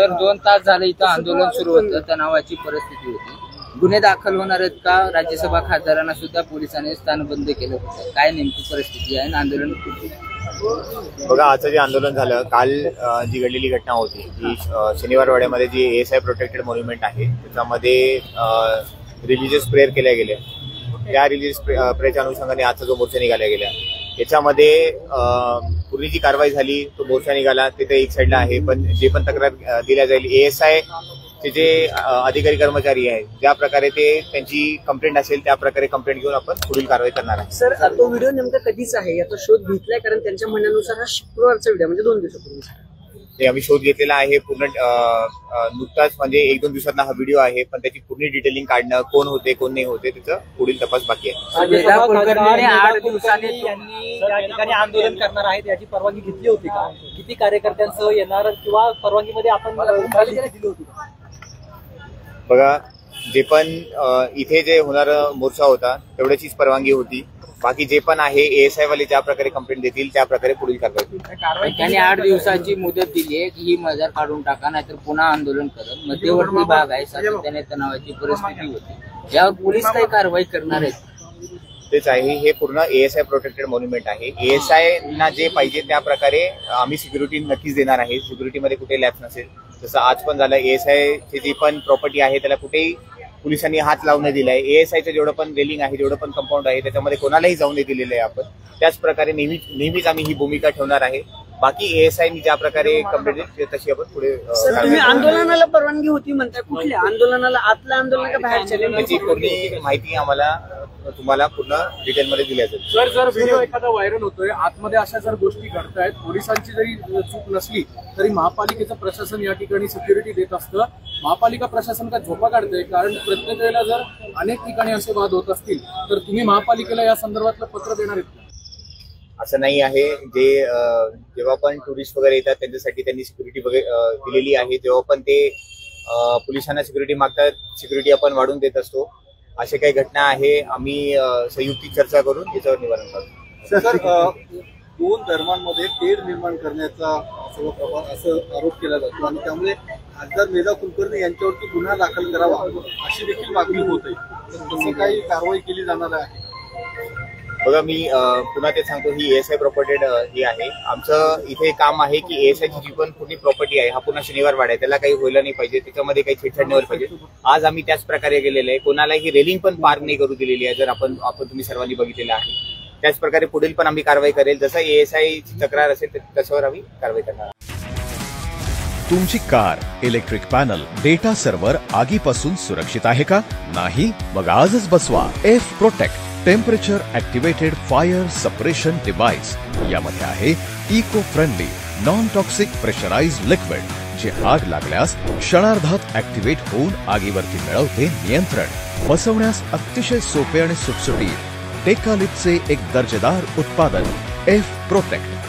Sir 2 तास झाले इथं आंदोलन सुरू होतं, तणावाची परिस्थिती होती. गुन्हे दाखल होणार आहेत का? राज्यसभा खासदारांना सुद्धा पोलिसांनी स्थानबंद केलं होतं. काय नेमकी परिस्थिती आहे? आंदोलन बघा, आजचं जे आंदोलन झालं, काल जी घडलेली घटना होती ती शनिवारवाड्यामध्ये जी ASI प्रोटेक्टेड मॉन्युमेंट आहे त्याच्यामध्ये रिलिजियस प्रेयर केल्या गेल्या. त्या रिलिजियस प्रेयरच्या अनुषंगाने आजचा जो मोर्चा निघाला गेला याच्यामध्ये पूर्वी जी कारवाई झाली तो मोर्चा निघाला तिथे एक साईडला आहे, पण जे पण तक्रार दिल्या जाईल ASI चे जे अधिकारी कर्मचारी आहेत ज्या प्रकारे ते त्यांची कंप्लेंट असेल त्या प्रकारे कंप्लेंट घेऊन आपण पुढील कारवाई करणार आहे. सर, तो व्हिडिओ नेमका कधीच आहे याचा शोध घेतलाय? कारण त्यांच्या म्हणण्यानुसार हा शुक्रवारचा व्हिडिओ म्हणजे 2 दिवसापूर्वी आम्ही शोध घेतलेला आहे. पूर्ण नुकताच म्हणजे 1-2 दिवसांना हा व्हिडिओ आहे, पण त्याची पूर्ण डिटेलिंग काढणं, कोण होते कोण नाही होते त्याचा पुढील तपास बाकी आहे. 8 दिवसांनी यांनी या ठिकाणी आंदोलन करणार आहेत याची परवानगी घेतली होती का? किती कार्यकर्त्यांसह येणार किंवा परवानगीमध्ये आपण दिली होती का? बघा, जे पण इथे जे होणारा मोर्चा होता तेवढ्याचीच परवानगी होती. बाकी जे पण आहे ASI वाले ज्या प्रकारे कंप्लेंट देतील त्या प्रकारे पुढील कारवाई होईल. त्यांनी 8 दिवसाची मुदत दिली आहे की ही मजार काढून टाका, नाहीतर पुन्हा आंदोलन करत. मध्यवर्ती भाग आहे, सातत्याने तणावाची परिस्थिती होती, यावर पोलीस काही कारवाई करणार आहेत? तेच आहे, हे पूर्ण ASI प्रोटेक्टेड मॉन्युमेंट आहे. ASI ना जे पाहिजे त्या प्रकारे आम्ही सिक्युरिटी नक्कीच देणार आहे. सिक्युरिटीमध्ये कुठे लॅप्स नसेल. जसं आज पण झालं, ASI ची जी पण प्रॉपर्टी आहे त्याला कुठेही पोलिसांनी हात लावून दिलाय. ASIचं जेवढं पण रेलिंग आहे, जेवढं पण कंपाऊंड आहे त्याच्यामध्ये कोणालाही जाऊन दिलेलं आहे आपण. त्याच प्रकारे नेहमीच आम्ही ही भूमिका ठेवणार आहे. बाकी ASI ज्या प्रकारे कंप्लेंट तशी आपण पुढे. तुम्ही आंदोलनाला परवानगी होती म्हणताय, कुठल्या आंदोलनाला? आतलं आंदोलन का बाहेरच्या? त्याची पूर्ण माहिती आम्हाला तुम्हाला पूर्ण डिटेलमध्ये दिल्या जाईल. सर, जर व्हिडिओ एखादा व्हायरल होतोय, आतमध्ये अशा जर गोष्टी घडतायत, पोलिसांची जरी चूक नसली तरी महापालिकेचं प्रशासन या ठिकाणी सिक्युरिटी देत असतं. महापालिका प्रशासन का झोपा काढतंय? कारण प्रत्येक वेळेला जर अनेक ठिकाणी असे वाद होत असतील तर तुम्ही महापालिकेला या संदर्भातलं पत्र देणार आहेत? असं नाही आहे. जेव्हा पण टुरिस्ट वगैरे येतात त्यांच्यासाठी त्यांनी सिक्युरिटी वगैरे दिलेली आहे. जेव्हा पण ते पोलिसांना सिक्युरिटी मागतात, सिक्युरिटी आपण वाढवून देत असतो. असे काही घटना आहे, आम्ही संयुक्त चर्चा करून याच्यावर निवारण करतो. सर, 2 धर्मांमध्ये तेढ निर्माण करण्याचा असं आरोप केला जातो आणि त्यामुळे खासदार मेधा कुलकर्णी यांच्यावरती गुन्हा दाखल करावा अशी देखील मागणी होत आहे. तसं काही कारवाई केली जाणार आहे? बघा, मी पुन्हा ते सांगतो, ही ASI प्रॉपर्टेड ही आहे. आमचं इथे काम आहे की ASI ची जी पण पूर्ण प्रॉपर्टी आहे, हा पुन्हा शनिवार वाडा आहे, त्याला काही व्हायला नाही पाहिजे, त्याच्यामध्ये काही छेडछाड नाही व्हायला पाहिजे. आज आम्ही त्याच प्रकारे गेलेले आहे. कोणालाही रेलिंग पण पार नाही करू दिलेली आहे. जर आपण तुम्ही सर्वांनी बघितलेलं आहे, त्याच प्रकारे पुढील पण आम्ही कारवाई करेल. जसं ASI ची तक्रार असेल त्याच्यावर आम्ही कारवाई करणार. तुमची car, electric panel, data server आगीपासून सुरक्षित आहे का? नाही? मग आजच बसवा F Protect temperature activated fire suppression device. यामध्ये आहे eco friendly non toxic pressurised liquid, जे आग लागल्यास क्षणार्धात ऍक्टिव्हेट होऊन आगीवरती मिळवते नियंत्रण. बसवण्यास अतिशय सोपे आणि सुटसुटीत. टेकालिपचे एक दर्जेदार उत्पादन F Protect.